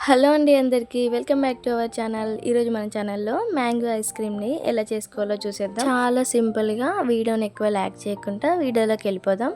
Hello అండి అందరికీ welcome back to our channel. ఈరోజు మన ఛానల్లో మ్యాంగో ఐస్ క్రీమ్ని ఎలా చేసుకోవాలో చూసేద్దాం. చాలా సింపుల్గా, వీడియోని ఎక్కువ ల్యాగ్ చేయకుండా వీడియోలోకి వెళ్ళిపోదాం.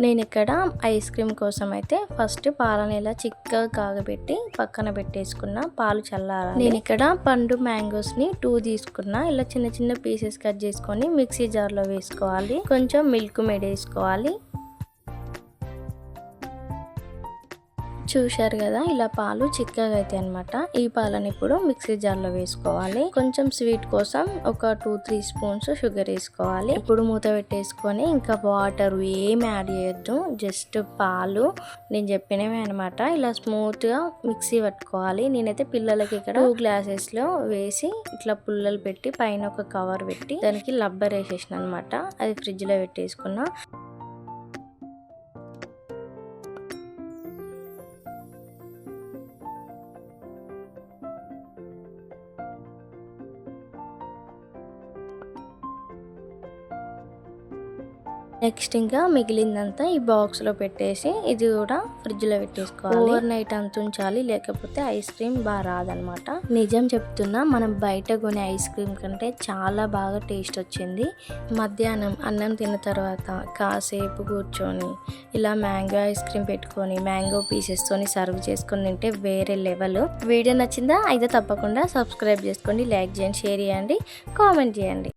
నేను ఇక్కడ ఐస్ క్రీమ్ కోసం అయితే ఫస్ట్ పాలని ఇలా చిక్కగా కాగబెట్టి పక్కన పెట్టేసుకున్న. పాలు చల్లారాలి. నేను ఇక్కడ పండు మ్యాంగోస్ని 2 తీసుకున్నా. ఇలా చిన్న చిన్న పీసెస్ కట్ చేసుకొని మిక్సీ జార్లో వేసుకోవాలి. కొంచెం మిల్క్ మేడ్ వేసుకోవాలి. చూశారు కదా, ఇలా పాలు చిక్కగా అవుతాయి అనమాట. ఈ పాలని ఇప్పుడు మిక్సీ జార్లో వేసుకోవాలి. కొంచెం స్వీట్ కోసం ఒక 2-3 స్పూన్స్ షుగర్ వేసుకోవాలి. ఇప్పుడు మూత పెట్టేసుకొని ఇంకా వాటర్ ఏం యాడ్ చేయొద్దు, జస్ట్ పాలు నేను చెప్పినవే అనమాట. ఇలా స్మూత్గా మిక్సీ పట్టుకోవాలి. నేనైతే పిల్లలకి ఇక్కడ 2 గ్లాసెస్లో వేసి ఇట్లా పుల్లలు పెట్టి పైన ఒక కవర్ పెట్టి దానికి రబ్బర్ వేసేసిన అనమాట. అది ఫ్రిడ్జ్లో పెట్టేసుకున్నా. నెక్స్ట్ ఇంకా మిగిలిందంతా ఈ బాక్స్లో పెట్టేసి ఇది కూడా ఫ్రిడ్జ్లో పెట్టేసుకోవాలి. ఓవర్ నైట్ అంత ఉంచాలి, లేకపోతే ఐస్ క్రీమ్ బాగా రాదనమాట. నిజం చెప్తున్నా, మనం బయట కొనే ఐస్ క్రీమ్ కంటే చాలా బాగా టేస్ట్ వచ్చింది. మధ్యాహ్నం అన్నం తిన్న తర్వాత కాసేపు కూర్చొని ఇలా మ్యాంగో ఐస్ క్రీమ్ పెట్టుకొని మ్యాంగో పీసెస్తోని సర్వ్ చేసుకొని తింటే వేరే లెవెల్. వీడియో నచ్చిందా? అయితే తప్పకుండా సబ్స్క్రైబ్ చేసుకోండి, లైక్ చేయండి, షేర్ చేయండి, కామెంట్ చేయండి.